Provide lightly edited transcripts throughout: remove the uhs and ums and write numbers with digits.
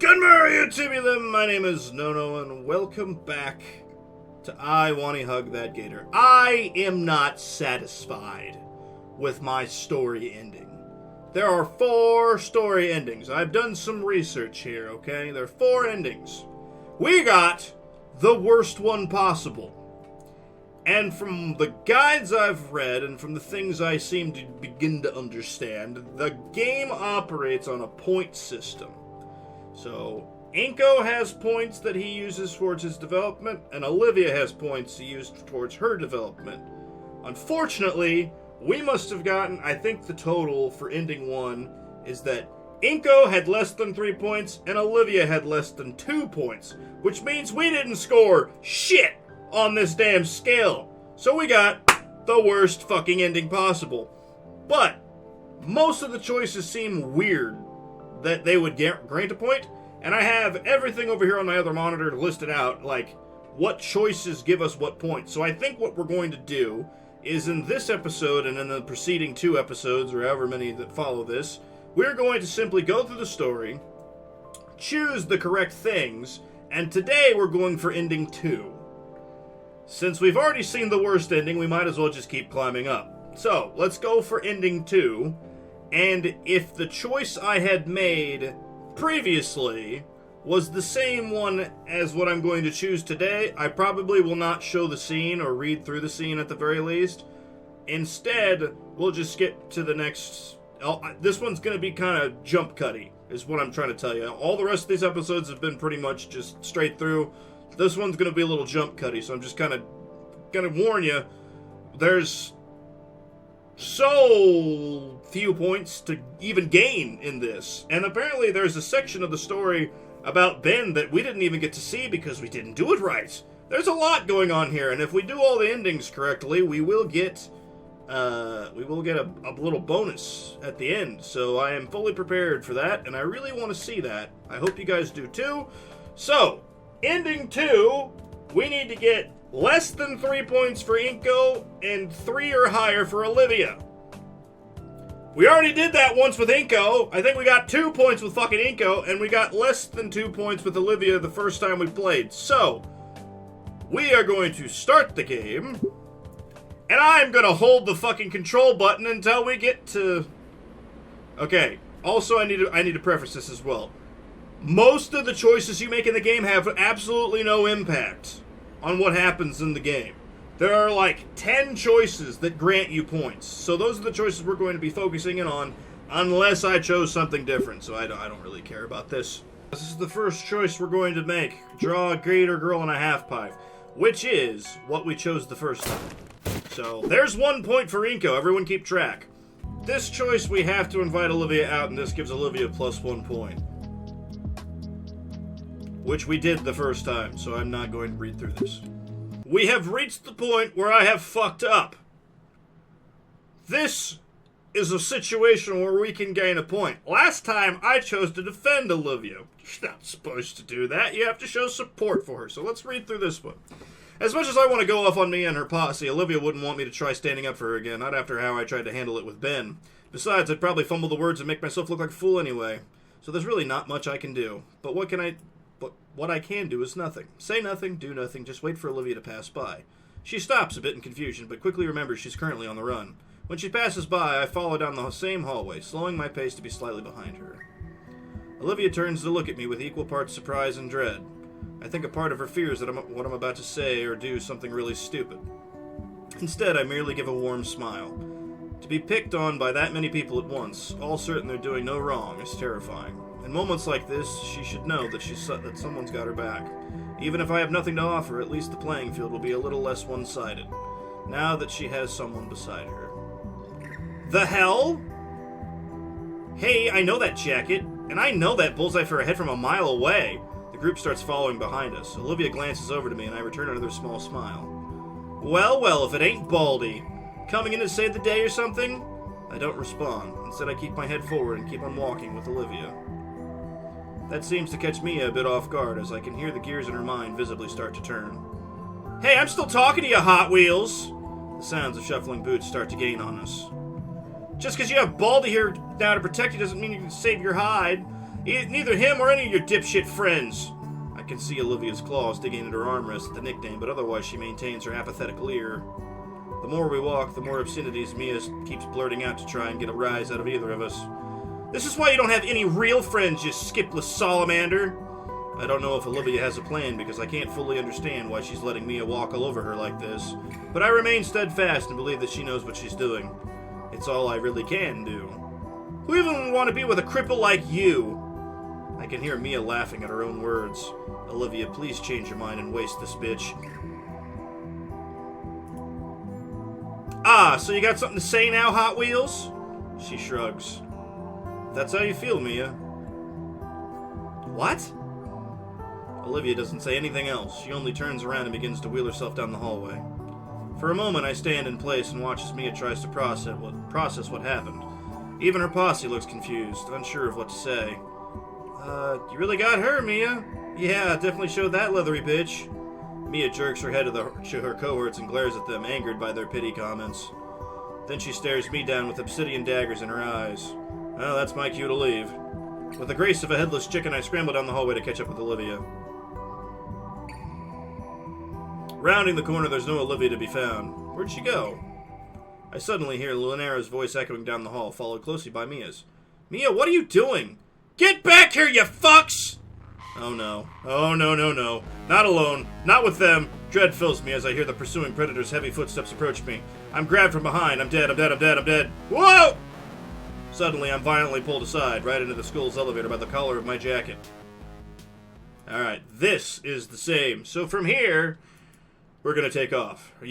Good morning, you tubulum. My name is NoNo, and welcome back to Wani Hug That Gator. I am not satisfied with my story ending. There are 4 story endings. I've done some research here, okay? There are 4 endings. We got the worst one possible. And from the guides I've read, and from the things I seem to begin to understand, the game operates on a point system. So, Inko has points that he uses towards his development, and Olivia has points he used towards her development. Unfortunately, we must have gotten, I think the total for ending 1 is that Inko had less than 3 points, and Olivia had less than 2 points, which means we didn't score shit on this damn scale. So we got the worst fucking ending possible. But most of the choices seem weird that they would grant a point, and I have everything over here on my other monitor listed out, like what choices give us what points. So I think what we're going to do is in this episode and in the preceding 2 episodes, or however many that follow this, we're going to simply go through the story, choose the correct things, and today we're going for ending 2. Since we've already seen the worst ending, we might as well just keep climbing up. So, let's go for ending 2. And if the choice I had made previously was the same one as what I'm going to choose today, I probably will not show the scene or read through the scene at the very least. Instead, we'll just skip to the next... this one's going to be kind of jump cutty, is what I'm trying to tell you. All the rest of these episodes have been pretty much just straight through. This one's going to be a little jump cutty, so I'm just kind of going to warn you. There's so few points to even gain in this. And apparently there's a section of the story about Ben that we didn't even get to see because we didn't do it right. There's a lot going on here, and if we do all the endings correctly, we will get a little bonus at the end. So I am fully prepared for that, and I really want to see that. I hope you guys do too. So, ending 2, we need to get less than 3 points for Inko and 3 or higher for Olivia. We already did that once with Inko. I think we got 2 points with fucking Inko, and we got less than 2 points with Olivia the first time we played. So, we are going to start the game, and I'm going to hold the fucking control button until we get to... Okay, also I need to preface this as well. Most of the choices you make in the game have absolutely no impact on what happens in the game. There are like 10 choices that grant you points. So those are the choices we're going to be focusing in on, unless I chose something different. So I don't really care about this. This is the first choice we're going to make. Draw a Gator girl and a half pipe, which is what we chose the first time. So there's 1 point for Inko. Everyone keep track. This choice we have to invite Olivia out, and this gives Olivia plus 1 point. Which we did the first time, so I'm not going to read through this. We have reached the point where I have fucked up. This is a situation where we can gain a point. Last time, I chose to defend Olivia. You're not supposed to do that. You have to show support for her. So let's read through this one. As much as I want to go off on me and her posse, Olivia wouldn't want me to try standing up for her again, not after how I tried to handle it with Ben. Besides, I'd probably fumble the words and make myself look like a fool anyway. So there's really not much I can do. But what I can do is nothing. Say nothing, do nothing, just wait for Olivia to pass by. She stops a bit in confusion, but quickly remembers she's currently on the run. When she passes by, I follow down the same hallway, slowing my pace to be slightly behind her. Olivia turns to look at me with equal parts surprise and dread. I think a part of her fears that what I'm about to say or do something really stupid. Instead, I merely give a warm smile. To be picked on by that many people at once, all certain they're doing no wrong, is terrifying. In moments like this, she should know that that someone's got her back. Even if I have nothing to offer, at least the playing field will be a little less one-sided, now that she has someone beside her. The hell? Hey, I know that jacket, and I know that bullseye for a head from a mile away. The group starts following behind us. Olivia glances over to me, and I return another small smile. Well, if it ain't Baldy. Coming in to save the day or something? I don't respond. Instead, I keep my head forward and keep on walking with Olivia. That seems to catch me a bit off guard, as I can hear the gears in her mind visibly start to turn. Hey, I'm still talking to you, Hot Wheels! The sounds of shuffling boots start to gain on us. Just because you have Baldy here now to protect you doesn't mean you can save your hide. Neither him or any of your dipshit friends. I can see Olivia's claws digging into her armrest at the nickname, but otherwise she maintains her apathetic leer. The more we walk, the more obscenities Mia keeps blurting out to try and get a rise out of either of us. This is why you don't have any real friends, you skipless salamander. I don't know if Olivia has a plan because I can't fully understand why she's letting Mia walk all over her like this, but I remain steadfast and believe that she knows what she's doing. It's all I really can do. Who even would want to be with a cripple like you? I can hear Mia laughing at her own words. Olivia, please change your mind and waste this bitch. Ah, so you got something to say now, Hot Wheels? She shrugs. That's how you feel, Mia. What? Olivia doesn't say anything else. She only turns around and begins to wheel herself down the hallway. For a moment, I stand in place and watch as Mia tries to process what happened. Even her posse looks confused, unsure of what to say. You really got her, Mia. Yeah, definitely showed that leathery bitch. Mia jerks her head to her cohorts and glares at them, angered by their pity comments. Then she stares me down with obsidian daggers in her eyes. Well, that's my cue to leave. With the grace of a headless chicken, I scramble down the hallway to catch up with Olivia. Rounding the corner, there's no Olivia to be found. Where'd she go? I suddenly hear Lunara's voice echoing down the hall, followed closely by Mia's. Mia, what are you doing? Get back here, you fucks! Oh no. Oh no, no, no. Not alone. Not with them. Dread fills me as I hear the pursuing predator's heavy footsteps approach me. I'm grabbed from behind. I'm dead, I'm dead, I'm dead, I'm dead. Whoa! Suddenly, I'm violently pulled aside, right into the school's elevator by the collar of my jacket. Alright, this is the same. So from here, we're going to take off. I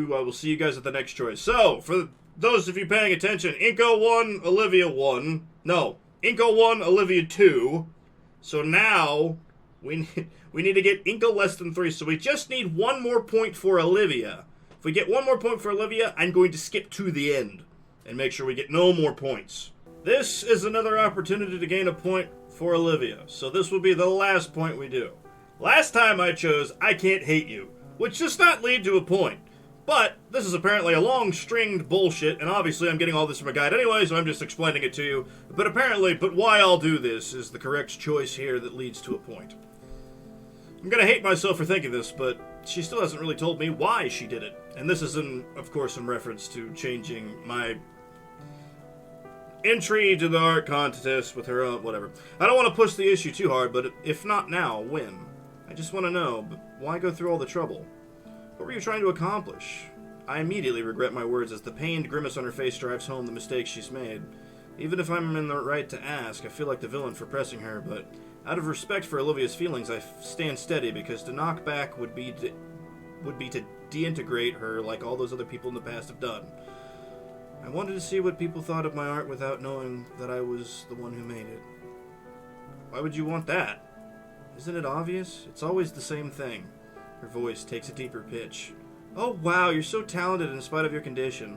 will see you guys at the next choice. So, for those of you paying attention, Inko 1, Olivia 1. No, Inko 1, Olivia 2. So now, we need to get Inko less than 3, so we just need one more point for Olivia. If we get one more point for Olivia, I'm going to skip to the end and make sure we get no more points. This is another opportunity to gain a point for Olivia, so this will be the last point we do. Last time I chose I Can't Hate You, which does not lead to a point. But this is apparently a long-stringed bullshit, and obviously I'm getting all this from a guide anyway, so I'm just explaining it to you. But why I'll do this is the correct choice here that leads to a point. I'm gonna hate myself for thinking this, but she still hasn't really told me why she did it. And this is, of course, in reference to changing my entry to the art contest with her own, whatever. I don't want to push the issue too hard, but if not now, when? I just want to know, but why go through all the trouble? What were you trying to accomplish? I immediately regret my words as the pained grimace on her face drives home the mistake she's made. Even if I'm in the right to ask, I feel like the villain for pressing her, but out of respect for Olivia's feelings, I stand steady because to knock back would be to deintegrate her like all those other people in the past have done. I wanted to see what people thought of my art without knowing that I was the one who made it. Why would you want that? Isn't it obvious? It's always the same thing. Her voice takes a deeper pitch. Oh wow, you're so talented in spite of your condition.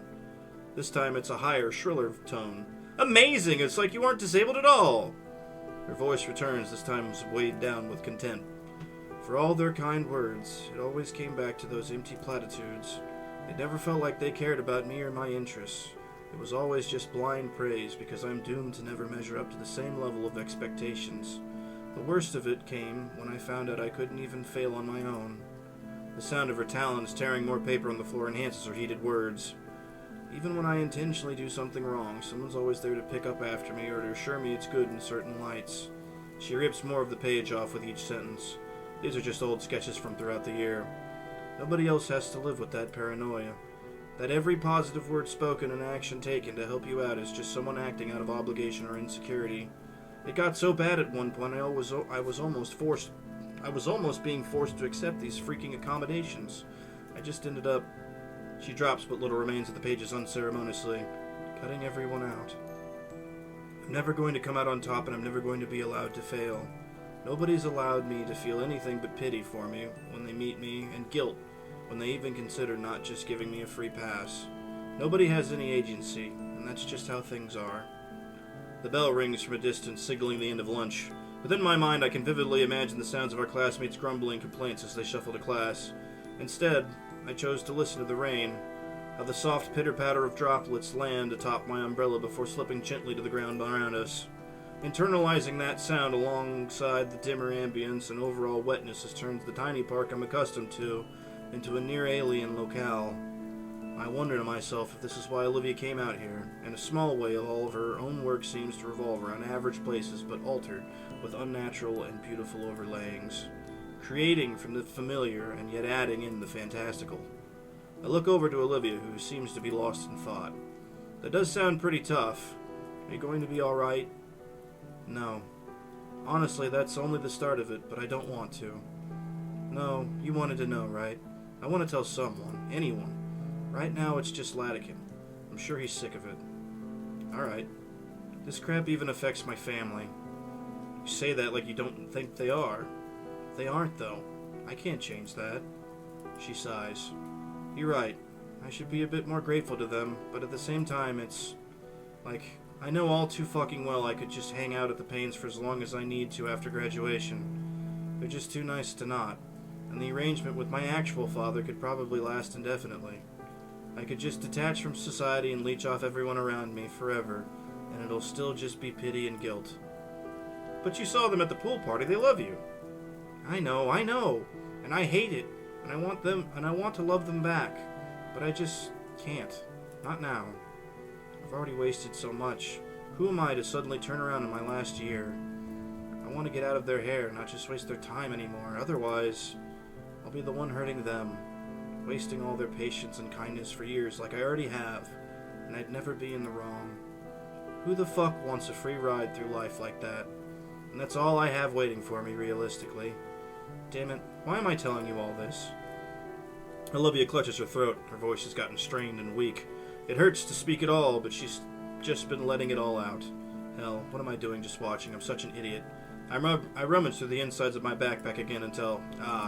This time it's a higher, shriller tone. Amazing! It's like you aren't disabled at all! Her voice returns, this time weighed down with content. For all their kind words, it always came back to those empty platitudes. It never felt like they cared about me or my interests. It was always just blind praise because I'm doomed to never measure up to the same level of expectations. The worst of it came when I found out I couldn't even fail on my own. The sound of her talons tearing more paper on the floor enhances her heated words. Even when I intentionally do something wrong, someone's always there to pick up after me or to assure me it's good in certain lights. She rips more of the page off with each sentence. These are just old sketches from throughout the year. Nobody else has to live with that paranoia. That every positive word spoken and action taken to help you out is just someone acting out of obligation or insecurity. It got so bad at one point I was almost being forced to accept these freaking accommodations. I just ended up... She drops what little remains of the pages unceremoniously, cutting everyone out. I'm never going to come out on top and I'm never going to be allowed to fail. Nobody's allowed me to feel anything but pity for me when they meet me, and guilt when they even consider not just giving me a free pass. Nobody has any agency, and that's just how things are. The bell rings from a distance, signaling the end of lunch. Within my mind, I can vividly imagine the sounds of our classmates' grumbling complaints as they shuffle to class. Instead, I chose to listen to the rain, how the soft pitter-patter of droplets land atop my umbrella before slipping gently to the ground around us. Internalizing that sound alongside the dimmer ambience and overall wetness has turned the tiny park I'm accustomed to into a near-alien locale. I wonder to myself if this is why Olivia came out here. In a small way, all of her own work seems to revolve around average places, but altered with unnatural and beautiful overlayings, creating from the familiar and yet adding in the fantastical. I look over to Olivia, who seems to be lost in thought. That does sound pretty tough. Are you going to be alright? No. Honestly, that's only the start of it, but I don't want to. No, you wanted to know, right? I want to tell someone, anyone. Right now, it's just Latican. I'm sure he's sick of it. Alright. This crap even affects my family. You say that like you don't think they are. They aren't, though. I can't change that. She sighs. You're right. I should be a bit more grateful to them, but at the same time, it's... like, I know all too fucking well I could just hang out at the Paynes for as long as I need to after graduation. They're just too nice to not, and the arrangement with my actual father could probably last indefinitely. I could just detach from society and leech off everyone around me forever, and it'll still just be pity and guilt. But you saw them at the pool party. They love you. I know, and I hate it, and I want to love them back, but I just can't. Not now. I've already wasted so much. Who am I to suddenly turn around in my last year? I want to get out of their hair, not just waste their time anymore. Otherwise, I'll be the one hurting them, wasting all their patience and kindness for years like I already have, and I'd never be in the wrong. Who the fuck wants a free ride through life like that? And that's all I have waiting for me, realistically. Damn it, why am I telling you all this? Olivia clutches her throat. Her voice has gotten strained and weak. It hurts to speak at all, but she's just been letting it all out. Hell, what am I doing just watching? I'm such an idiot. I rummage through the insides of my backpack again until...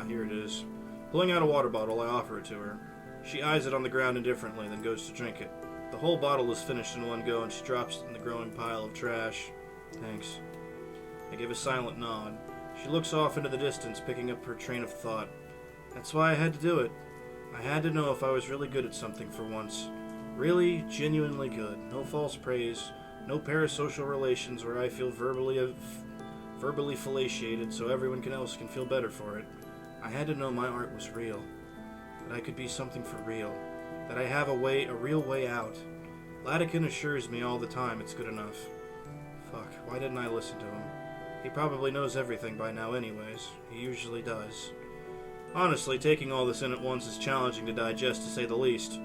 here it is. Pulling out a water bottle, I offer it to her. She eyes it on the ground indifferently, then goes to drink it. The whole bottle is finished in one go, and she drops it in the growing pile of trash. Thanks. I give a silent nod. She looks off into the distance, picking up her train of thought. That's why I had to do it. I had to know if I was really good at something for once. Really, genuinely good. No false praise. No parasocial relations where I feel verbally fellatiated so everyone else can feel better for it. I had to know my art was real. That I could be something for real. That I have a real way out. Latican assures me all the time it's good enough. Fuck, why didn't I listen to him? He probably knows everything by now anyways. He usually does. Honestly, taking all this in at once is challenging to digest, to say the least.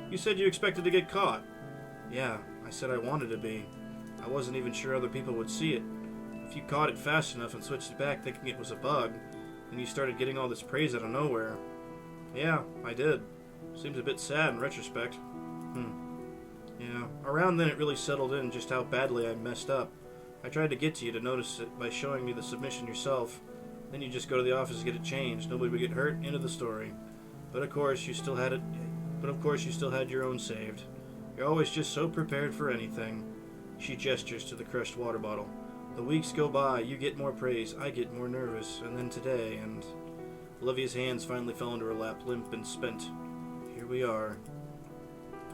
You said you expected to get caught. Yeah, I said I wanted to be. I wasn't even sure other people would see it. If you caught it fast enough and switched it back thinking it was a bug, and you started getting all this praise out of nowhere. Yeah, I did. Seems a bit sad in retrospect. Yeah, around then it really settled in just how badly I messed up. I tried to get to you to notice it by showing me the submission yourself. Then you just go to the office to get it changed. Nobody would get hurt. End of the story. But of course you still had your own saved. You're always just so prepared for anything. She gestures to the crushed water bottle. The weeks go by, you get more praise, I get more nervous, and then today, and... Olivia's hands finally fell into her lap, limp and spent. Here we are.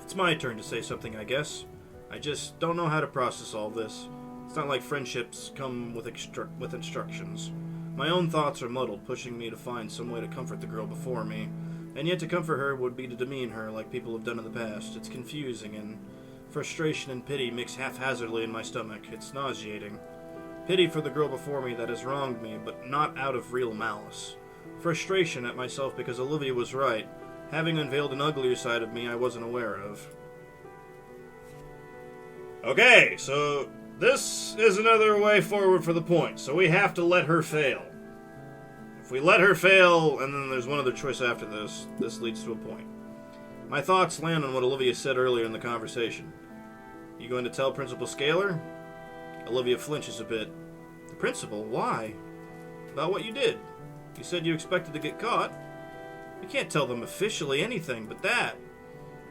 It's my turn to say something, I guess. I just don't know how to process all this. It's not like friendships come with instructions. My own thoughts are muddled, pushing me to find some way to comfort the girl before me. And yet to comfort her would be to demean her like people have done in the past. It's confusing, and frustration and pity mix haphazardly in my stomach. It's nauseating. Pity for the girl before me that has wronged me, but not out of real malice. Frustration at myself because Olivia was right, having unveiled an uglier side of me I wasn't aware of. Okay, so this is another way forward for the point, so we have to let her fail. If we let her fail, and then there's one other choice after this, this leads to a point. My thoughts land on what Olivia said earlier in the conversation. You going to tell Principal Scalar? Olivia flinches a bit. The principal? Why? About what you did. You said you expected to get caught. You can't tell them officially anything but that.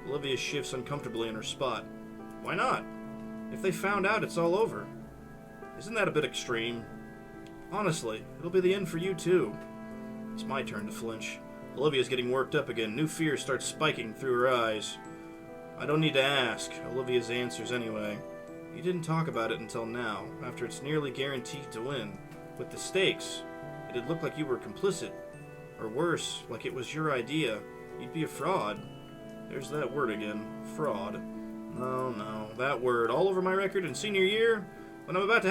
Olivia shifts uncomfortably in her spot. Why not? If they found out, it's all over. Isn't that a bit extreme? Honestly, it'll be the end for you too. It's my turn to flinch. Olivia's getting worked up again. New fear starts spiking through her eyes. I don't need to ask. Olivia's answers anyway. You didn't talk about it until now, after it's nearly guaranteed to win. With the stakes, it'd look like you were complicit. Or worse, like it was your idea. You'd be a fraud. There's that word again. Fraud. No, that word. All over my record in senior year? When I'm about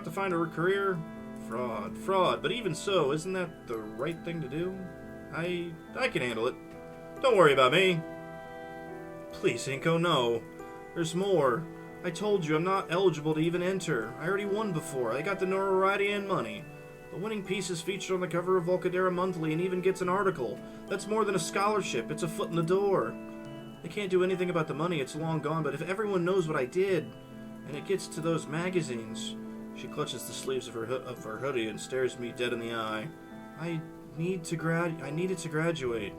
to find a career? Fraud. But even so, isn't that the right thing to do? I can handle it. Don't worry about me. Please, Inko, no. There's more. I told you I'm not eligible to even enter. I already won before. I got the notoriety and money. The winning piece is featured on the cover of Volcadera Monthly and even gets an article. That's more than a scholarship. It's a foot in the door. They can't do anything about the money. It's long gone. But if everyone knows what I did, and it gets to those magazines... She clutches the sleeves of her hoodie and stares me dead in the eye. I needed to graduate.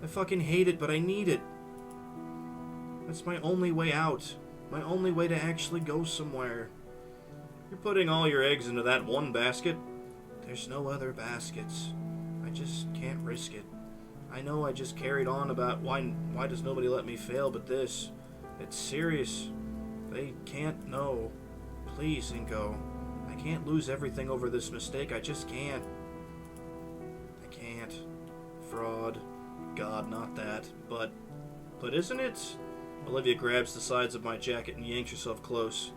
I fucking hate it, but I need it. That's my only way out. My only way to actually go somewhere. You're putting all your eggs into that one basket? There's no other baskets. I just can't risk it. I know I just carried on about why does nobody let me fail, but this, it's serious. They can't know. Please, Inko. I can't lose everything over this mistake. I just can't. I can't. Fraud. God, not that. But isn't it? Olivia grabs the sides of my jacket and yanks herself close.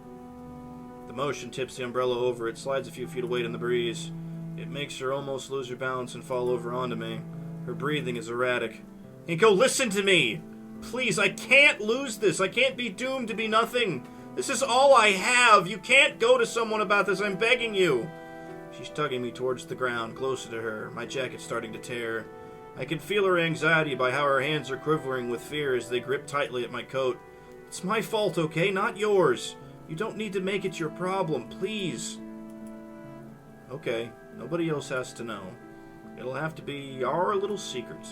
The motion tips the umbrella over. It slides a few feet away in the breeze. It makes her almost lose her balance and fall over onto me. Her breathing is erratic. Inko, listen to me! Please, I can't lose this. I can't be doomed to be nothing. This is all I have. You can't go to someone about this. I'm begging you. She's tugging me towards the ground, closer to her. My jacket's starting to tear. I can feel her anxiety by how her hands are quivering with fear as they grip tightly at my coat. It's my fault, okay? Not yours. You don't need to make it your problem, please. Okay, nobody else has to know. It'll have to be our little secret.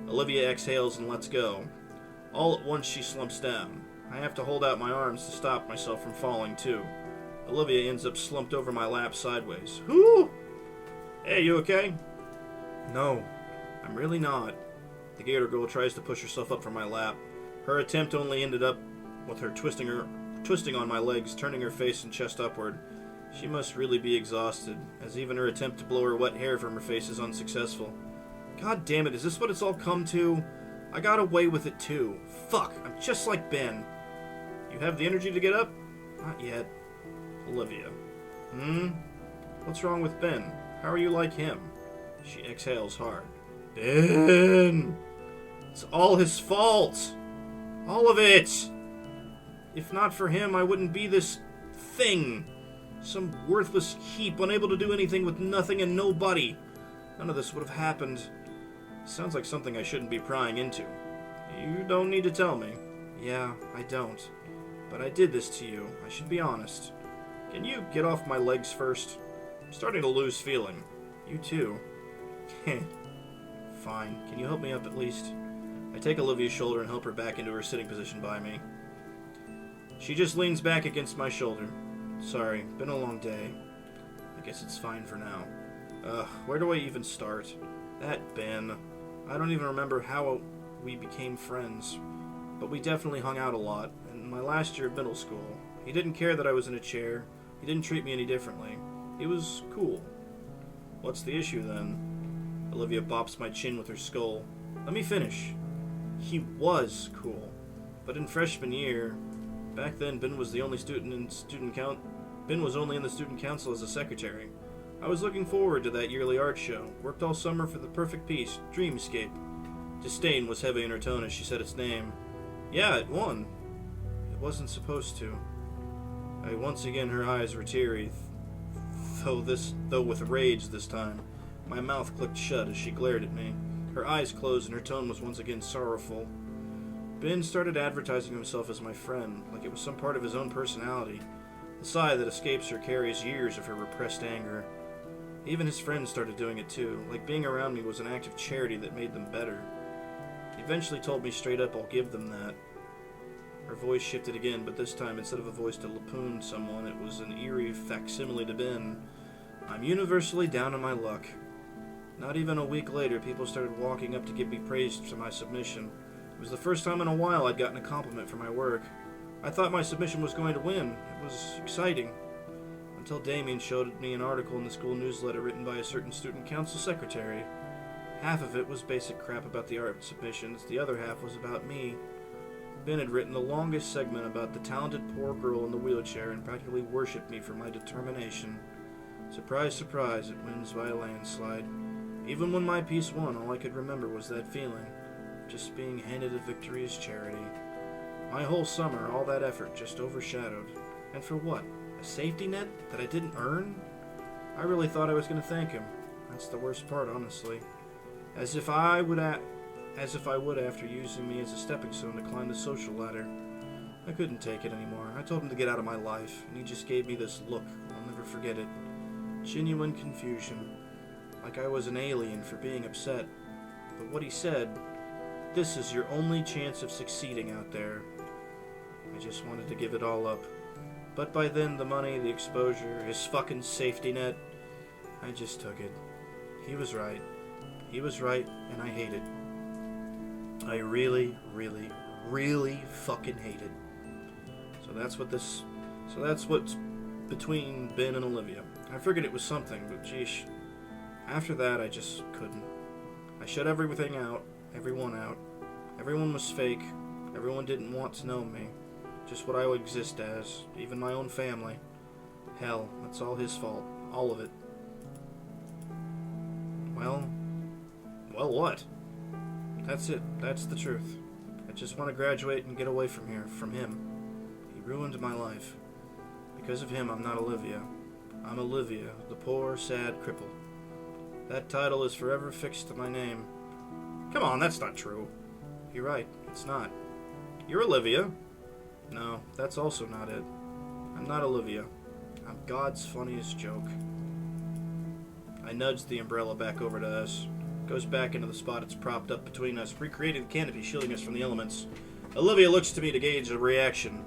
Olivia exhales and lets go. All at once she slumps down. I have to hold out my arms to stop myself from falling, too. Olivia ends up slumped over my lap sideways. Whoo! Hey, you okay? No, I'm really not. The Gator girl tries to push herself up from my lap. Her attempt only ended up with her twisting on my legs, turning her face and chest upward. She must really be exhausted, as even her attempt to blow her wet hair from her face is unsuccessful. God damn it, is this what it's all come to? I got away with it too. Fuck, I'm just like Ben. You have the energy to get up? Not yet. Olivia. What's wrong with Ben? How are you like him? She exhales hard. Ben! It's all his fault! All of it! If not for him, I wouldn't be this thing. Some worthless heap, unable to do anything with nothing and nobody. None of this would have happened. Sounds like something I shouldn't be prying into. You don't need to tell me. Yeah, I don't. But I did this to you. I should be honest. Can you get off my legs first? I'm starting to lose feeling. You too. Fine. Can you help me up at least? I take Olivia's shoulder and help her back into her sitting position by me. She just leans back against my shoulder. Sorry, been a long day. I guess it's fine for now. Where do I even start? That Ben. I don't even remember how we became friends. But we definitely hung out a lot. In my last year of middle school, he didn't care that I was in a chair. He didn't treat me any differently. He was cool. What's the issue then? Olivia bops my chin with her skull. Let me finish. He was cool. But in freshman year, back then Ben was the only Ben was only in the student council as a secretary. I was looking forward to that yearly art show. Worked all summer for the perfect piece, Dreamscape. Disdain was heavy in her tone as she said its name. Yeah, it won. It wasn't supposed to. Once again her eyes were teary, though with rage this time. My mouth clicked shut as she glared at me. Her eyes closed and her tone was once again sorrowful. Ben started advertising himself as my friend, like it was some part of his own personality. The sigh that escapes her carries years of her repressed anger. Even his friends started doing it too, like being around me was an act of charity that made them better. He eventually told me straight up I'll give them that. Her voice shifted again, but this time instead of a voice to lampoon someone, it was an eerie facsimile to Ben. I'm universally down on my luck. Not even a week later, people started walking up to give me praise for my submission. It was the first time in a while I'd gotten a compliment for my work. I thought my submission was going to win. It was exciting. Until Damien showed me an article in the school newsletter written by a certain student council secretary. Half of it was basic crap about the art submissions, the other half was about me. Ben had written the longest segment about the talented poor girl in the wheelchair and practically worshipped me for my determination. Surprise, surprise, it wins by a landslide. Even when my piece won, all I could remember was that feeling, just being handed a victory as charity. My whole summer, all that effort just overshadowed. And for what? A safety net that I didn't earn? I really thought I was going to thank him. That's the worst part, honestly. As if I would after using me as a stepping stone to climb the social ladder. I couldn't take it anymore. I told him to get out of my life, and he just gave me this look. I'll never forget it. Genuine confusion. Like I was an alien for being upset. But what he said, this is your only chance of succeeding out there. I just wanted to give it all up. But by then, the money, the exposure, his fucking safety net, I just took it. He was right. He was right, and I hated. I really, really, really fucking hated. So that's what's between Ben and Olivia. I figured it was something, but geesh. After that, I just couldn't. I shut everything out, everyone out. Everyone was fake. Everyone didn't want to know me. Just what I would exist as, even my own family. Hell, that's all his fault. All of it. Well, what? That's it. That's the truth. I just want to graduate and get away from here, from him. He ruined my life. Because of him, I'm not Olivia. I'm Olivia, the poor, sad cripple. That title is forever fixed to my name. Come on, that's not true. You're right, it's not. You're Olivia. No, that's also not it. I'm not Olivia. I'm God's funniest joke. I nudged the umbrella back over to us. Goes back into the spot it's propped up between us, recreating the canopy shielding us from the elements. Olivia looks to me to gauge a reaction.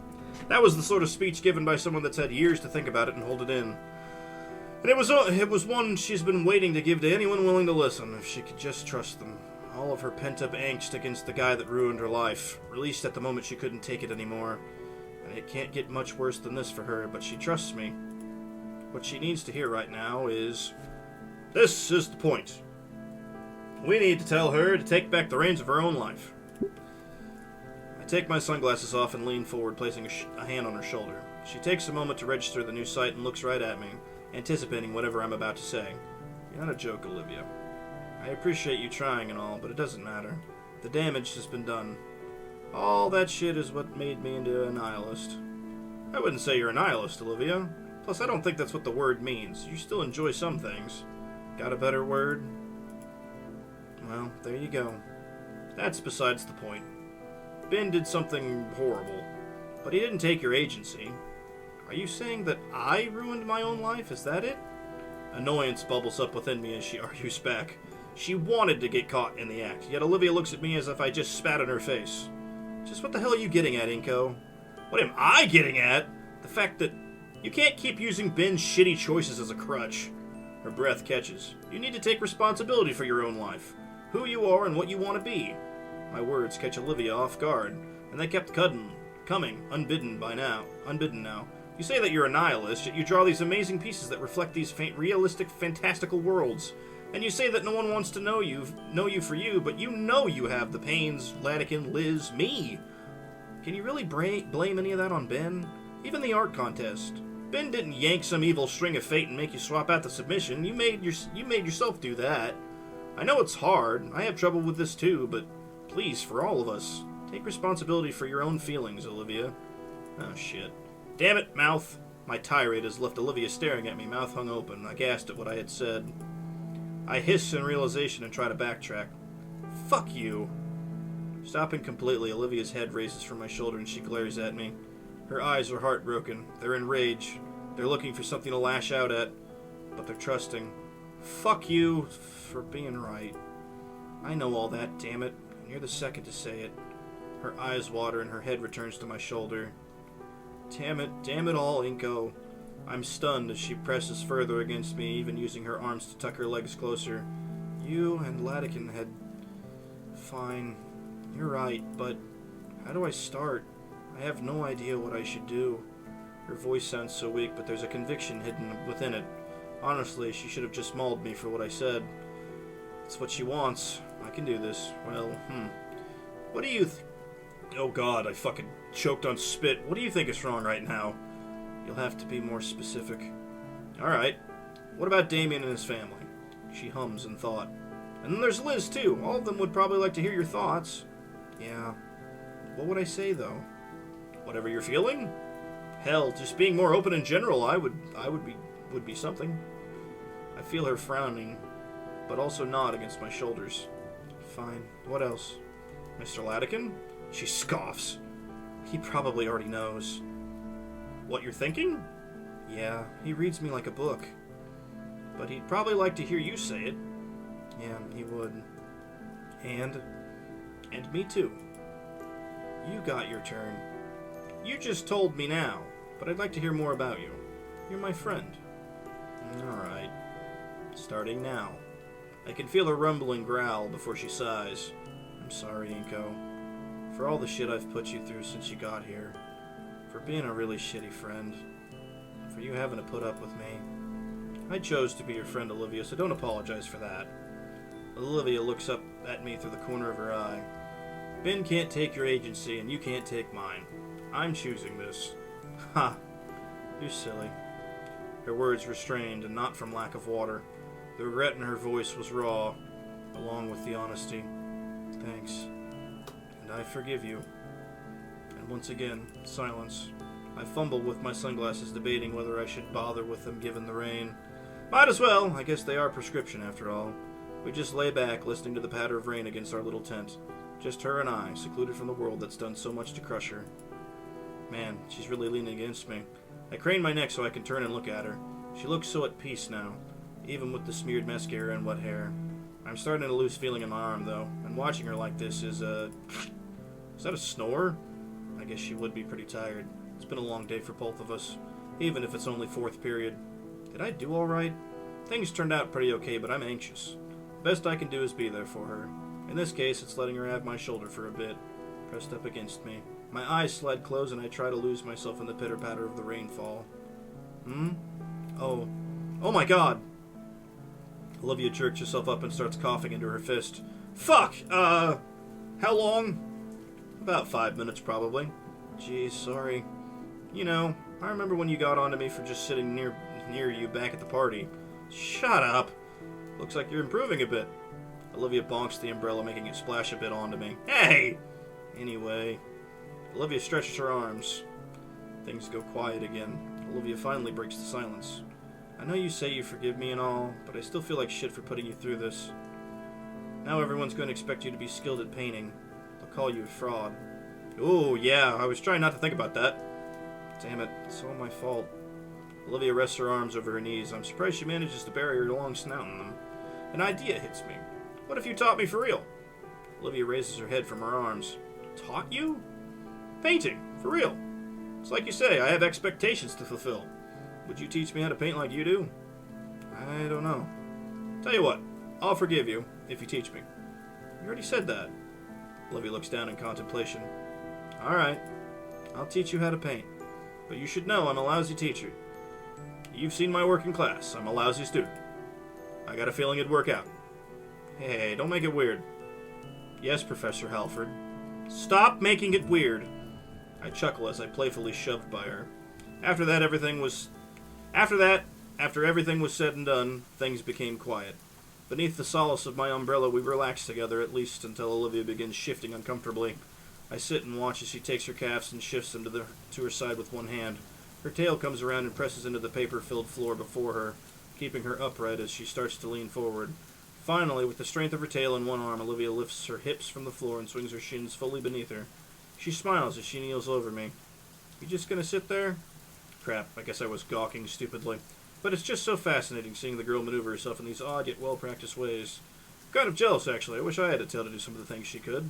That was the sort of speech given by someone that's had years to think about it and hold it in. And it was one she's been waiting to give to anyone willing to listen, if she could just trust them. All of her pent-up angst against the guy that ruined her life, released at the moment she couldn't take it anymore. And it can't get much worse than this for her, but she trusts me. What she needs to hear right now is... This is the point. We need to tell her to take back the reins of her own life. I take my sunglasses off and lean forward, placing a hand on her shoulder. She takes a moment to register the new sight and looks right at me, anticipating whatever I'm about to say. You're not a joke, Olivia. I appreciate you trying and all, but it doesn't matter. The damage has been done. All that shit is what made me into a nihilist. I wouldn't say you're a nihilist, Olivia. Plus, I don't think that's what the word means. You still enjoy some things. Got a better word? Well, there you go. That's besides the point. Ben did something horrible, but he didn't take your agency. Are you saying that I ruined my own life? Is that it? Annoyance bubbles up within me as she argues back. She wanted to get caught in the act, yet Olivia looks at me as if I just spat in her face. Just what the hell are you getting at, Inko? What am I getting at? The fact that you can't keep using Ben's shitty choices as a crutch. Her breath catches. You need to take responsibility for your own life. Who you are and what you want to be. My words catch Olivia off guard, and they kept coming, unbidden now. You say that you're a nihilist, yet you draw these amazing pieces that reflect these realistic, fantastical worlds. And you say that no one wants to know you for you, but you know you have the pains, Latican, Liz, me. Can you really blame any of that on Ben? Even the art contest. Ben didn't yank some evil string of fate and make you swap out the submission. You made yourself do that. I know it's hard. I have trouble with this too, but please, for all of us, take responsibility for your own feelings, Olivia. Oh, shit. Damn it, mouth. My tirade has left Olivia staring at me, mouth hung open, aghast at what I had said. I hiss in realization and try to backtrack. Fuck you. Stopping completely, Olivia's head raises from my shoulder and she glares at me. Her eyes are heartbroken. They're in rage. They're looking for something to lash out at, but they're trusting. Fuck you for being right. I know all that, damn it, and you're the second to say it. Her eyes water and her head returns to my shoulder. Damn it all, Inko. I'm stunned as she presses further against me, even using her arms to tuck her legs closer. You and Latican had... Fine. You're right, but how do I start? I have no idea what I should do. Her voice sounds so weak, but there's a conviction hidden within it. Honestly, she should have just mauled me for what I said. It's what she wants. I can do this. Well, What do you Oh god, I fucking choked on spit. What do you think is wrong right now? You'll have to be more specific. Alright. What about Damien and his family? She hums in thought. And then there's Liz, too. All of them would probably like to hear your thoughts. Yeah. What would I say, though? Whatever you're feeling? Hell, just being more open in general, would be something. I feel her frowning, but also nod against my shoulders. Fine. What else? Mr. Latican? She scoffs. He probably already knows. What you're thinking? Yeah, he reads me like a book. But he'd probably like to hear you say it. Yeah, he would. And me too. You got your turn. You just told me now, but I'd like to hear more about you. You're my friend. Alright. Starting now. I can feel her rumbling growl before she sighs. I'm sorry, Inko. For all the shit I've put you through since you got here. For being a really shitty friend. For you having to put up with me. I chose to be your friend, Olivia, so don't apologize for that. Olivia looks up at me through the corner of her eye. Ben can't take your agency, and you can't take mine. I'm choosing this. Ha! You're silly. Her words restrained, and not from lack of water. The regret in her voice was raw, along with the honesty. Thanks. And I forgive you. And once again, silence. I fumble with my sunglasses, debating whether I should bother with them given the rain. Might as well. I guess they are prescription, after all. We just lay back, listening to the patter of rain against our little tent. Just her and I, secluded from the world that's done so much to crush her. Man, she's really leaning against me. I crane my neck so I can turn and look at her. She looks so at peace now, even with the smeared mascara and wet hair. I'm starting to lose feeling in my arm, though, and watching her like this is that a snore? I guess she would be pretty tired. It's been a long day for both of us, even if it's only fourth period. Did I do alright? Things turned out pretty okay, but I'm anxious. The best I can do is be there for her. In this case, it's letting her have my shoulder for a bit, pressed up against me. My eyes slide closed and I try to lose myself in the pitter-patter of the rainfall. Oh my god! Olivia jerks herself up and starts coughing into her fist. Fuck! How long? About 5 minutes, probably. Geez, sorry. You know, I remember when you got onto me for just sitting near you back at the party. Shut up! Looks like you're improving a bit. Olivia bonks the umbrella, making it splash a bit onto me. Hey! Anyway, Olivia stretches her arms. Things go quiet again. Olivia finally breaks the silence. I know you say you forgive me and all, but I still feel like shit for putting you through this. Now everyone's going to expect you to be skilled at painting. They'll call you a fraud. Oh, yeah, I was trying not to think about that. Damn it, it's all my fault. Olivia rests her arms over her knees. I'm surprised she manages to bury her long snout in them. An idea hits me. What if you taught me for real? Olivia raises her head from her arms. Taught you? Painting, for real. It's like you say, I have expectations to fulfill. Would you teach me how to paint like you do? I don't know. Tell you what, I'll forgive you if you teach me. You already said that. Olivia looks down in contemplation. Alright, I'll teach you how to paint. But you should know I'm a lousy teacher. You've seen my work in class. I'm a lousy student. I got a feeling it'd work out. Hey, don't make it weird. Yes, Professor Halford. Stop making it weird. I chuckle as I playfully shoved by her. After everything was said and done, things became quiet. Beneath the solace of my umbrella, we relax together, at least until Olivia begins shifting uncomfortably. I sit and watch as she takes her calves and shifts them to her side with one hand. Her tail comes around and presses into the paper-filled floor before her, keeping her upright as she starts to lean forward. Finally, with the strength of her tail in one arm, Olivia lifts her hips from the floor and swings her shins fully beneath her. She smiles as she kneels over me. You just gonna sit there? Crap, I guess I was gawking stupidly. But it's just so fascinating seeing the girl maneuver herself in these odd yet well-practiced ways. I'm kind of jealous, actually. I wish I had a tail to do some of the things she could.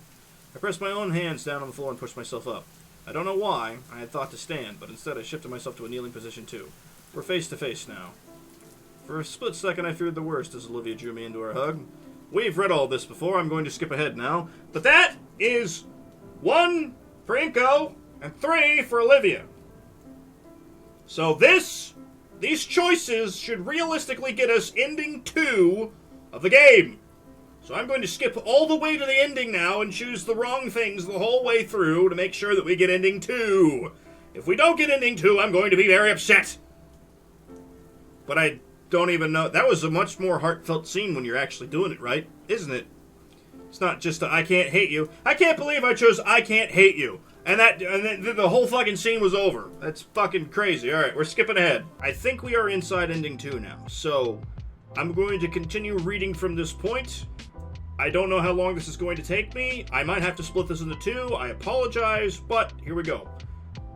I pressed my own hands down on the floor and pushed myself up. I don't know why. I had thought to stand, but instead I shifted myself to a kneeling position too. We're face to face now. For a split second I feared the worst as Olivia drew me into her hug. We've read all this before. I'm going to skip ahead now. But that is one for Inko and 3 for Olivia. So these choices should realistically get us ending 2 of the game. So I'm going to skip all the way to the ending now and choose the wrong things the whole way through to make sure that we get ending 2. If we don't get ending 2, I'm going to be very upset. But I don't even know. That was a much more heartfelt scene when you're actually doing it, right? Isn't it? It's not just I can't hate you. I can't believe I chose I can't hate you. And then the whole fucking scene was over. That's fucking crazy. Alright, we're skipping ahead. I think we are inside ending 2 now. So, I'm going to continue reading from this point. I don't know how long this is going to take me. I might have to split this into 2. I apologize, but here we go.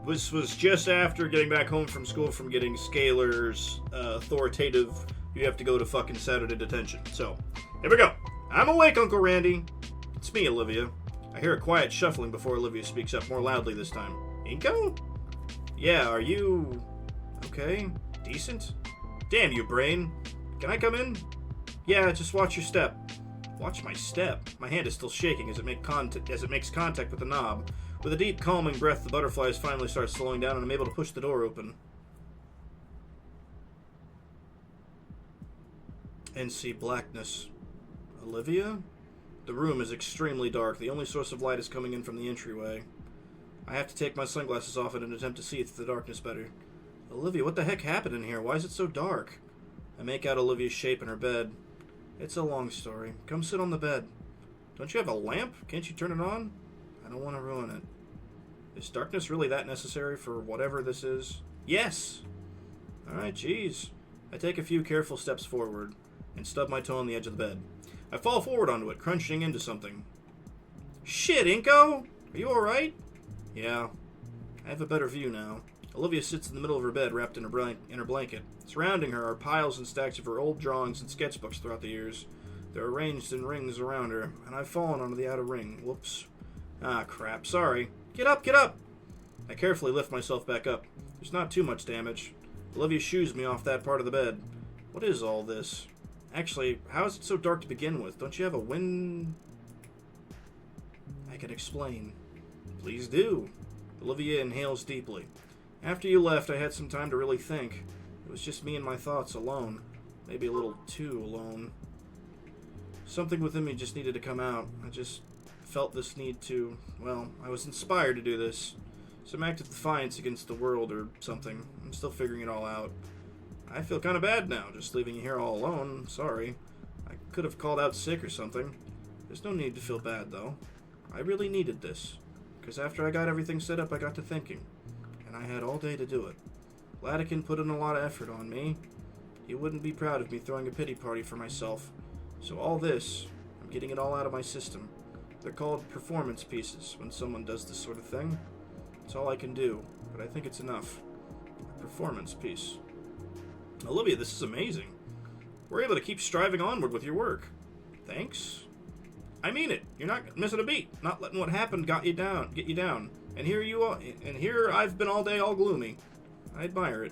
This was just after getting back home from school from getting Scalar's authoritative, you have to go to fucking Saturday detention. So, here we go. I'm awake, Uncle Randy. It's me, Olivia. I hear a quiet shuffling before Olivia speaks up more loudly this time. Inko? Yeah, are you... okay? Decent? Damn you, brain. Can I come in? Yeah, just watch your step. Watch my step? My hand is still shaking as it makes contact with the knob. With a deep, calming breath, the butterflies finally start slowing down and I'm able to push the door open. And see blackness. Olivia? The room is extremely dark. The only source of light is coming in from the entryway. I have to take my sunglasses off in an attempt to see through the darkness better. Olivia, what the heck happened in here? Why is it so dark? I make out Olivia's shape in her bed. It's a long story. Come sit on the bed. Don't you have a lamp? Can't you turn it on? I don't want to ruin it. Is darkness really that necessary for whatever this is? Yes! Alright, geez. I take a few careful steps forward and stub my toe on the edge of the bed. I fall forward onto it, crunching into something. Shit, Inko! Are you alright? Yeah. I have a better view now. Olivia sits in the middle of her bed, wrapped in her blanket. Surrounding her are piles and stacks of her old drawings and sketchbooks throughout the years. They're arranged in rings around her, and I've fallen onto the outer ring. Whoops. Ah, crap. Sorry. Get up, get up! I carefully lift myself back up. There's not too much damage. Olivia shoos me off that part of the bed. What is all this? Actually, how is it so dark to begin with? Don't you have a wind... I can explain. Please do. Olivia inhales deeply. After you left, I had some time to really think. It was just me and my thoughts alone. Maybe a little too alone. Something within me just needed to come out. I just felt this need to... well, I was inspired to do this. Some act of defiance against the world or something. I'm still figuring it all out. I feel kind of bad now, just leaving you here all alone. Sorry. I could have called out sick or something. There's no need to feel bad, though. I really needed this. Because after I got everything set up, I got to thinking. And I had all day to do it. Latican put in a lot of effort on me. He wouldn't be proud of me throwing a pity party for myself. So all this, I'm getting it all out of my system. They're called performance pieces when someone does this sort of thing. It's all I can do, but I think it's enough. A performance piece. Olivia, this is amazing. We're able to keep striving onward with your work. Thanks. I mean it. You're not missing a beat. Not letting what happened get you down. And here you are. And here I've been all day all gloomy. I admire it.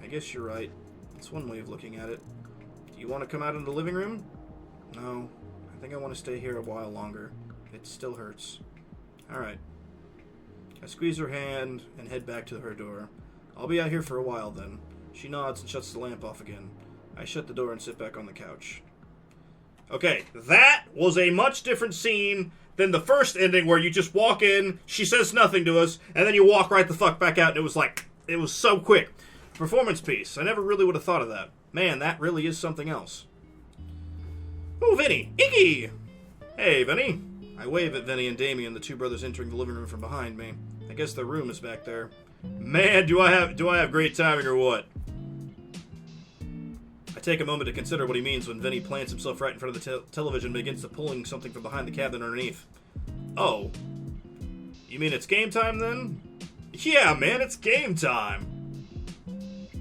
I guess you're right. It's one way of looking at it. Do you want to come out in the living room? No. I think I want to stay here a while longer. It still hurts. Alright. I squeeze her hand and head back to her door. I'll be out here for a while then. She nods and shuts the lamp off again. I shut the door and sit back on the couch. Okay, that was a much different scene than the first ending where you just walk in, she says nothing to us, and then you walk right the fuck back out, and it was so quick. Performance piece. I never really would have thought of that. Man, that really is something else. Oh, Vinny! Iggy! Hey, Vinny. I wave at Vinny and Damien, the two brothers entering the living room from behind me. I guess their room is back there. Man, do I have great timing or what? I take a moment to consider what he means when Vinny plants himself right in front of the television and begins to pulling something from behind the cabinet underneath. Oh. You mean it's game time then? Yeah, man, it's game time!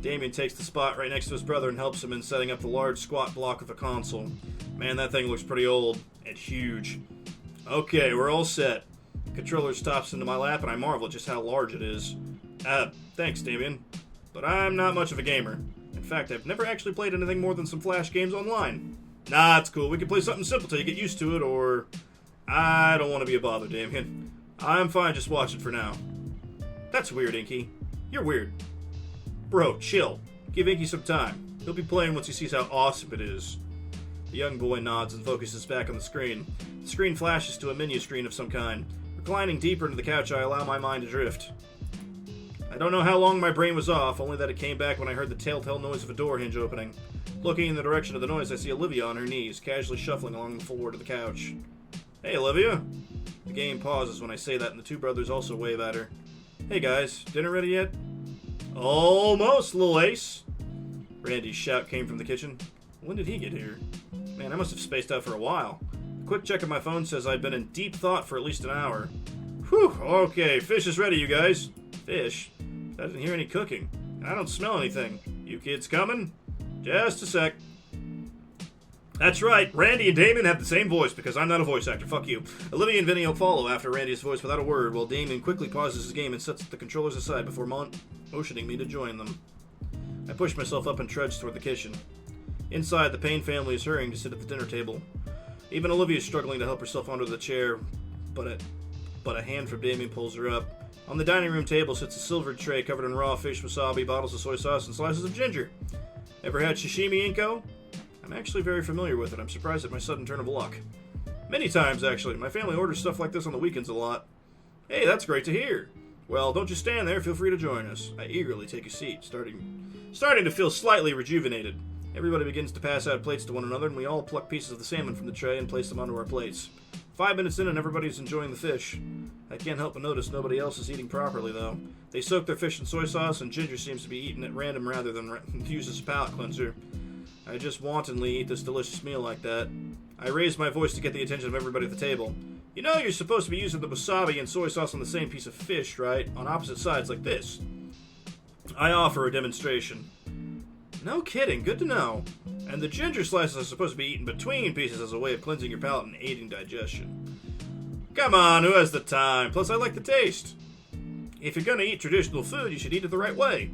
Damien takes the spot right next to his brother and helps him in setting up the large squat block of a console. Man, that thing looks pretty old and huge. Okay, we're all set. The controller stops into my lap and I marvel at just how large it is. Thanks, Damien. But I'm not much of a gamer. In fact, I've never actually played anything more than some Flash games online. Nah, it's cool. We can play something simple till you get used to it, or... I don't want to be a bother, Damien. I'm fine just watching for now. That's weird, Inky. You're weird. Bro, chill. Give Inky some time. He'll be playing once he sees how awesome it is. The young boy nods and focuses back on the screen. The screen flashes to a menu screen of some kind. Reclining deeper into the couch, I allow my mind to drift. I don't know how long my brain was off, only that it came back when I heard the telltale noise of a door hinge opening. Looking in the direction of the noise, I see Olivia on her knees, casually shuffling along the floor to the couch. Hey, Olivia. The game pauses when I say that, and the two brothers also wave at her. Hey, guys. Dinner ready yet? Almost, little ace. Randy's shout came from the kitchen. When did he get here? Man, I must have spaced out for a while. A quick check of my phone says I've been in deep thought for at least an hour. Whew, okay, fish is ready, you guys. Fish? I didn't hear any cooking. And I don't smell anything. You kids coming? Just a sec. That's right, Randy and Damon have the same voice because I'm not a voice actor. Fuck you. Olivia and Vinny will follow after Randy's voice without a word, while Damon quickly pauses his game and sets the controllers aside before motioning me to join them. I push myself up and trudge toward the kitchen. Inside, the Payne family is hurrying to sit at the dinner table. Even Olivia is struggling to help herself onto the chair, but a hand from Damien pulls her up. On the dining room table sits a silvered tray covered in raw fish, wasabi, bottles of soy sauce, and slices of ginger. Ever had sashimi, Inko? I'm actually very familiar with it. I'm surprised at my sudden turn of luck. Many times, actually. My family orders stuff like this on the weekends a lot. Hey, that's great to hear. Well, don't just stand there. Feel free to join us. I eagerly take a seat, starting to feel slightly rejuvenated. Everybody begins to pass out plates to one another, and we all pluck pieces of the salmon from the tray and place them onto our plates. 5 minutes in, and everybody's enjoying the fish. I can't help but notice nobody else is eating properly, though. They soak their fish in soy sauce, and ginger seems to be eaten at random rather than use as a palate cleanser. I just wantonly eat this delicious meal like that. I raise my voice to get the attention of everybody at the table. You know you're supposed to be using the wasabi and soy sauce on the same piece of fish, right? On opposite sides like this. I offer a demonstration. No kidding, good to know. And the ginger slices are supposed to be eaten between pieces as a way of cleansing your palate and aiding digestion. Come on, who has the time? Plus, I like the taste. If you're gonna eat traditional food, you should eat it the right way.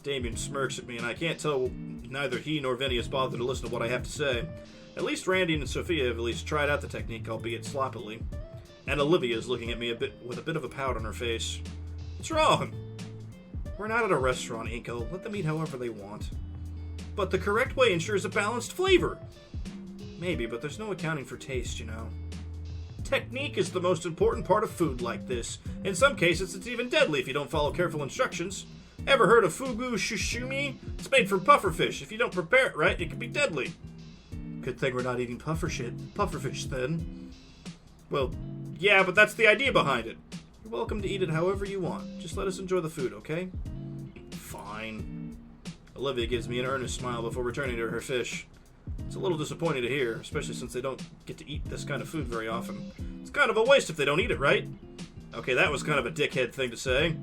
Damien smirks at me, and I can't tell neither he nor Vinny is bothered to listen to what I have to say. At least Randy and Sophia have at least tried out the technique, albeit sloppily. And Olivia is looking at me with a bit of a pout on her face. What's wrong? We're not at a restaurant, Inko. Let them eat however they want. But the correct way ensures a balanced flavor. Maybe, but there's no accounting for taste, you know. Technique is the most important part of food like this. In some cases, it's even deadly if you don't follow careful instructions. Ever heard of fugu sashimi? It's made from pufferfish. If you don't prepare it right, it can be deadly. Good thing we're not eating pufferfish then. Well, yeah, but that's the idea behind it. You're welcome to eat it however you want. Just let us enjoy the food, okay? Fine. Olivia gives me an earnest smile before returning to her fish. It's a little disappointing to hear, especially since they don't get to eat this kind of food very often. It's kind of a waste if they don't eat it, right? Okay, that was kind of a dickhead thing to say.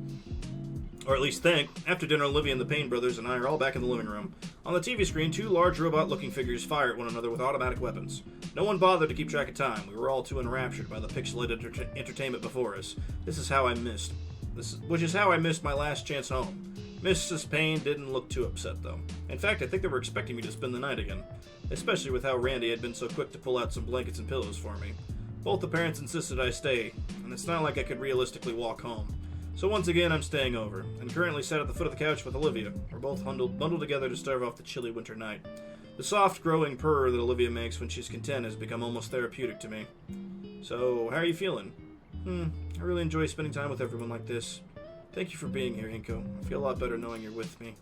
Or at least think. After dinner, Olivia and the Payne brothers and I are all back in the living room. On the TV screen, two large robot-looking figures fire at one another with automatic weapons. No one bothered to keep track of time. We were all too enraptured by the pixelated entertainment before us. Which is how I missed my last chance home. Mrs. Payne didn't look too upset, though. In fact, I think they were expecting me to spend the night again. Especially with how Randy had been so quick to pull out some blankets and pillows for me. Both the parents insisted I stay, and it's not like I could realistically walk home. So once again, I'm staying over, and currently sat at the foot of the couch with Olivia. We're both bundled together to starve off the chilly winter night. The soft, growing purr that Olivia makes when she's content has become almost therapeutic to me. So, how are you feeling? I really enjoy spending time with everyone like this. Thank you for being here, Inko. I feel a lot better knowing you're with me.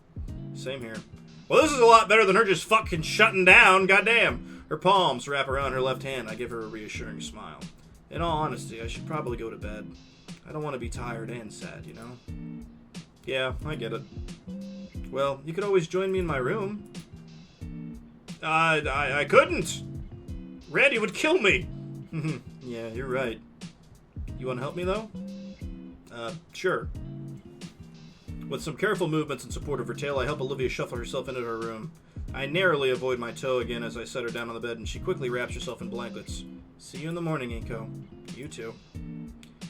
Same here. Well, this is a lot better than her just fucking shutting down, goddamn. Her palms wrap around her left hand. I give her a reassuring smile. In all honesty, I should probably go to bed. I don't want to be tired and sad, you know? Yeah, I get it. Well, you could always join me in my room. I couldn't. Randy would kill me. Yeah, you're right. You want to help me, though? Sure. With some careful movements in support of her tail, I help Olivia shuffle herself into her room. I narrowly avoid my toe again as I set her down on the bed, and she quickly wraps herself in blankets. See you in the morning, Inko. You too.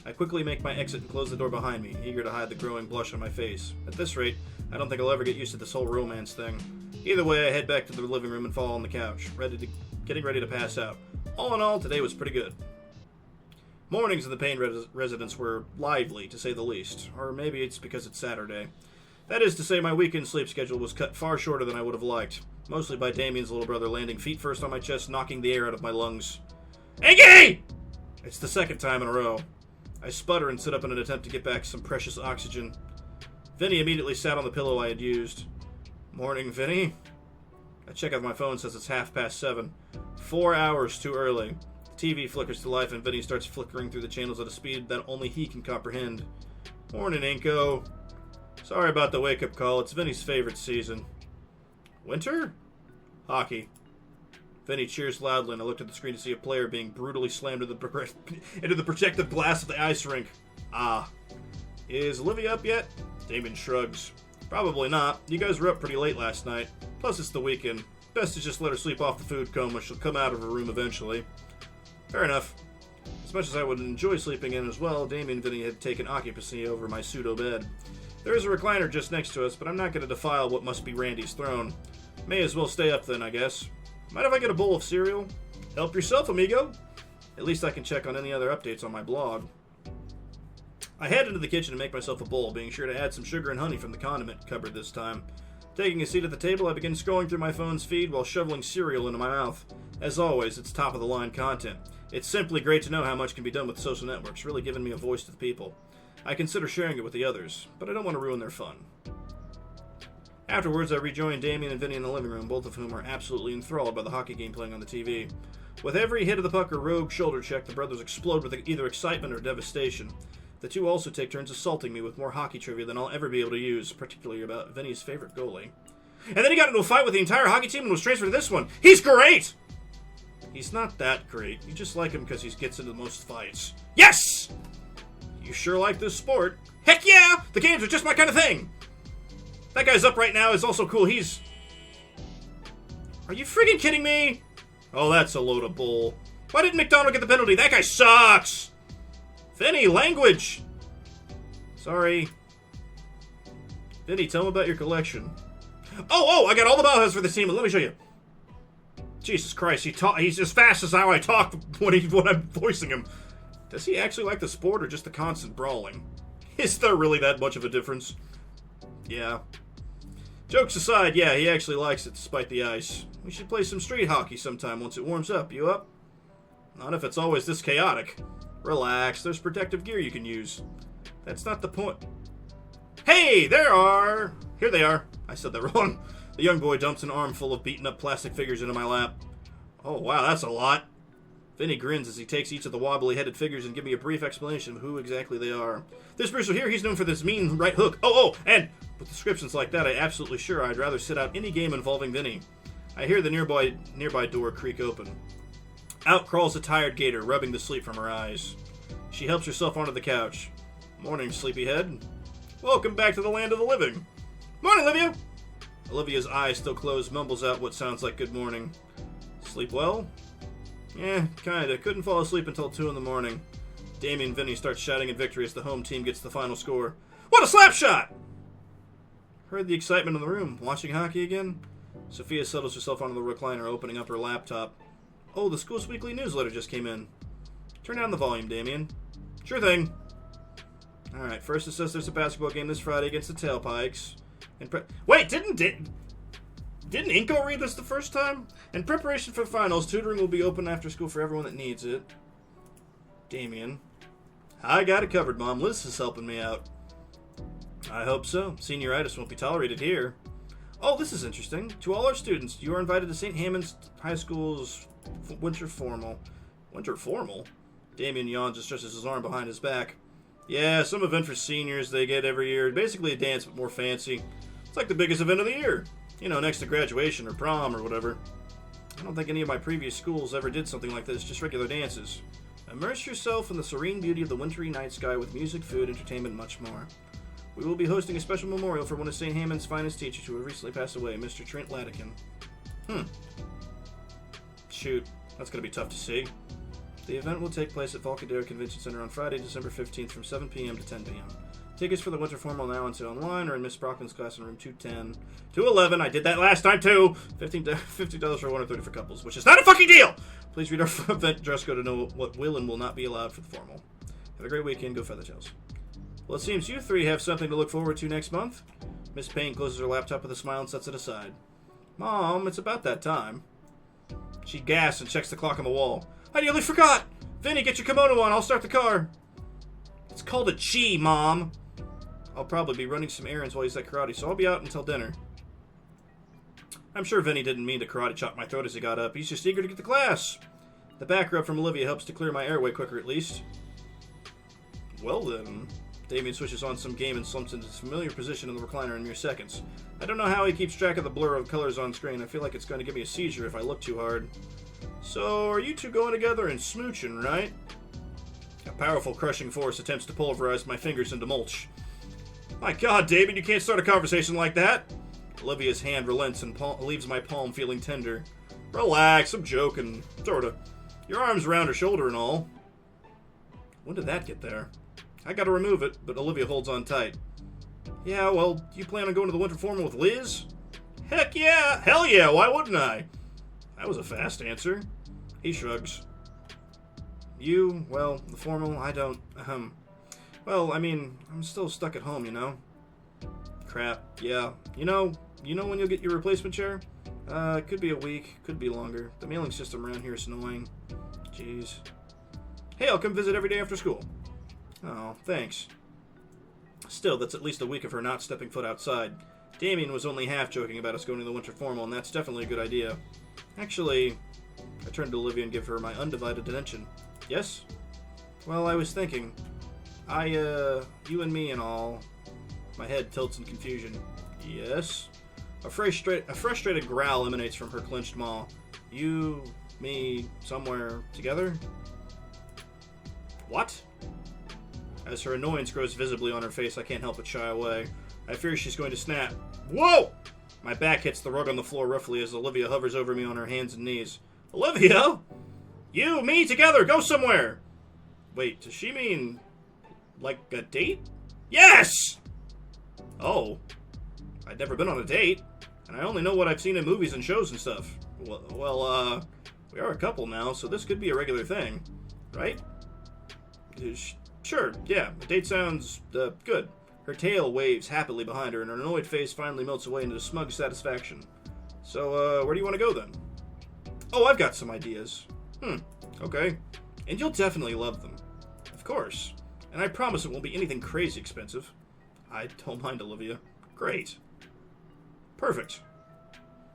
I quickly make my exit and close the door behind me, eager to hide the growing blush on my face. At this rate, I don't think I'll ever get used to this whole romance thing. Either way, I head back to the living room and fall on the couch, getting ready to pass out. All in all, today was pretty good. Mornings in the Payne residence were lively, to say the least. Or maybe it's because it's Saturday. That is to say, my weekend sleep schedule was cut far shorter than I would have liked. Mostly by Damien's little brother landing feet first on my chest, knocking the air out of my lungs. Iggy! It's the second time in a row. I sputter and sit up in an attempt to get back some precious oxygen. Vinny immediately sat on the pillow I had used. Morning, Vinny. I check out my phone, says it's 7:30. 4 hours too early. The TV flickers to life and Vinny starts flickering through the channels at a speed that only he can comprehend. Morning, Inko. Sorry about the wake-up call. It's Vinny's favorite season. Winter? Hockey. Vinny cheers loudly, and I looked at the screen to see a player being brutally slammed into the protective glass of the ice rink. Ah. Is Olivia up yet? Damien shrugs. Probably not. You guys were up pretty late last night. Plus, it's the weekend. Best to just let her sleep off the food coma. She'll come out of her room eventually. Fair enough. As much as I would enjoy sleeping in as well, Damien and Vinny had taken occupancy over my pseudo-bed. There is a recliner just next to us, but I'm not going to defile what must be Randy's throne. May as well stay up then, I guess. Mind if I get a bowl of cereal? Help yourself, amigo. At least I can check on any other updates on my blog. I head into the kitchen to make myself a bowl, being sure to add some sugar and honey from the condiment cupboard this time. Taking a seat at the table, I begin scrolling through my phone's feed while shoveling cereal into my mouth. As always, it's top-of-the-line content. It's simply great to know how much can be done with social networks, really giving me a voice to the people. I consider sharing it with the others, but I don't want to ruin their fun. Afterwards, I rejoin Damien and Vinny in the living room, both of whom are absolutely enthralled by the hockey game playing on the TV. With every hit of the puck or rogue shoulder check, the brothers explode with either excitement or devastation. The two also take turns assaulting me with more hockey trivia than I'll ever be able to use, particularly about Vinny's favorite goalie. And then he got into a fight with the entire hockey team and was transferred to this one. He's great! He's not that great. You just like him because he gets into the most fights. Yes! You sure like this sport? Heck yeah! The games are just my kind of thing! That guy's up right now is also cool. He's... Are you friggin' kidding me? Oh, that's a load of bull. Why didn't McDonald get the penalty? That guy sucks! Vinny, language! Sorry. Vinny, tell him about your collection. Oh, I got all the bauhaus for this team. Let me show you. Jesus Christ, he's as fast as how I talk when I'm voicing him. Does he actually like the sport or just the constant brawling? Is there really that much of a difference? Yeah. Jokes aside, yeah, he actually likes it despite the ice. We should play some street hockey sometime once it warms up. You up? Not if it's always this chaotic. Relax, there's protective gear you can use. That's not the point. Hey, here they are. I said that wrong. The young boy dumps an armful of beaten up plastic figures into my lap. Oh, wow, that's a lot. Vinny grins as he takes each of the wobbly-headed figures and gives me a brief explanation of who exactly they are. This Bruiser here, he's known for this mean right hook. Oh, and with descriptions like that, I'm absolutely sure I'd rather sit out any game involving Vinny. I hear the nearby door creak open. Out crawls a tired Gator, rubbing the sleep from her eyes. She helps herself onto the couch. Morning, sleepyhead. Welcome back to the land of the living. Morning, Olivia! Olivia's eyes still closed, mumbles out what sounds like good morning. Sleep well? Yeah, kinda. Couldn't fall asleep until 2 in the morning. Damien and Vinny start shouting in victory as the home team gets the final score. What a slap shot! Heard the excitement in the room. Watching hockey again? Sophia settles herself onto the recliner, opening up her laptop. Oh, the school's weekly newsletter just came in. Turn down the volume, Damien. Sure thing. Alright, first it says there's a basketball game this Friday against the Tailpikes. Wait, didn't Inko read this the first time? In preparation for finals, tutoring will be open after school for everyone that needs it. Damien. I got it covered, Mom. Liz is helping me out. I hope so. Senioritis won't be tolerated here. Oh, this is interesting. To all our students, you are invited to St. Hammond's High School's Winter Formal. Winter Formal? Damien yawns and stretches his arm behind his back. Yeah, some event for seniors they get every year. Basically a dance, but more fancy. It's like the biggest event of the year. You know, next to graduation or prom or whatever. I don't think any of my previous schools ever did something like this, just regular dances. Immerse yourself in the serene beauty of the wintry night sky with music, food, entertainment, and much more. We will be hosting a special memorial for one of St. Hammond's finest teachers who have recently passed away, Mr. Trent Latican. Shoot, that's going to be tough to see. The event will take place at Volcadero Convention Center on Friday, December 15th from 7 p.m. to 10 p.m. Tickets for the winter formal now on sale online or in Miss Brockman's class in room 210. 211. I did that last time too. $50 for one or 30 for couples, which is not a fucking deal. Please read our event dress code to know what will and will not be allowed for the formal. Have a great weekend. Go Feathertails. Well, it seems you three have something to look forward to next month. Miss Payne closes her laptop with a smile and sets it aside. Mom, it's about that time. She gasps and checks the clock on the wall. I nearly forgot! Vinny, get your kimono on. I'll start the car. It's called a chi, Mom. I'll probably be running some errands while he's at karate, so I'll be out until dinner. I'm sure Vinny didn't mean to karate chop my throat as he got up. He's just eager to get to class. The back rub from Olivia helps to clear my airway quicker, at least. Well then. Damien switches on some game and slumps into his familiar position in the recliner in mere seconds. I don't know how he keeps track of the blur of colors on screen. I feel like it's going to give me a seizure if I look too hard. So, are you two going together and smooching, right? A powerful crushing force attempts to pulverize my fingers into mulch. My God, David, you can't start a conversation like that. Olivia's hand relents and leaves my palm feeling tender. Relax, I'm joking. Sorta. Your arm's around her shoulder and all. When did that get there? I gotta remove it, but Olivia holds on tight. Yeah, well, do you plan on going to the winter formal with Liz? Heck yeah! Hell yeah, why wouldn't I? That was a fast answer. He shrugs. You, well, the formal, I don't, well, I mean, I'm still stuck at home, you know? Crap, yeah. You know when you'll get your replacement chair? Could be a week, could be longer. The mailing system around here is annoying. Jeez. Hey, I'll come visit every day after school. Oh, thanks. Still, that's at least a week of her not stepping foot outside. Damien was only half joking about us going to the winter formal, and that's definitely a good idea. Actually, I turn to Olivia and give her my undivided attention. Yes? Well, I was thinking. You and me and all. My head tilts in confusion. Yes? A frustrated growl emanates from her clenched maw. You, me, somewhere together? What? As her annoyance grows visibly on her face, I can't help but shy away. I fear she's going to snap. Whoa! My back hits the rug on the floor roughly as Olivia hovers over me on her hands and knees. Olivia? You, me, together, go somewhere! Wait, does she mean... like a date? Yes! Oh. I'd never been on a date, and I only know what I've seen in movies and shows and stuff. Well, we are a couple now, so this could be a regular thing. Right? Sure, yeah, a date sounds, good. Her tail waves happily behind her, and her annoyed face finally melts away into smug satisfaction. So, where do you want to go then? Oh, I've got some ideas. Okay. And you'll definitely love them. Of course. And I promise it won't be anything crazy expensive. I don't mind, Olivia. Great. Perfect.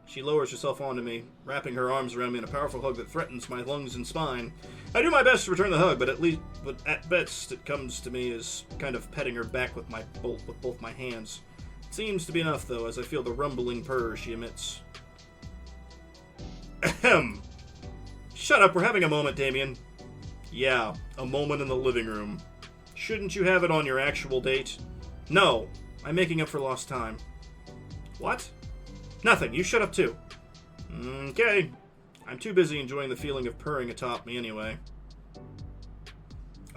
She lowers herself onto me, wrapping her arms around me in a powerful hug that threatens my lungs and spine. I do my best to return the hug, but at best it comes to me as kind of petting her back with both my hands. It seems to be enough, though, as I feel the rumbling purr she emits. Ahem. Shut up, we're having a moment, Damien. Yeah, a moment in the living room. Shouldn't you have it on your actual date? No, I'm making up for lost time. What? Nothing, you shut up too. Okay. I'm too busy enjoying the feeling of purring atop me anyway.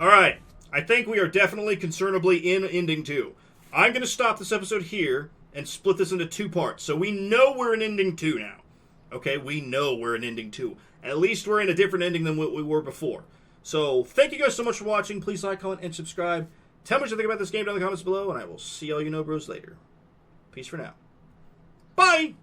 Alright, I think we are definitely concernably in ending 2. I'm going to stop this episode here and split this into 2 parts. So we know we're in ending 2 now. Okay, we know we're in ending 2. At least we're in a different ending than what we were before. So, thank you guys so much for watching. Please like, comment, and subscribe. Tell me what you think about this game down in the comments below, and I will see all you know bros later. Peace for now. Bye!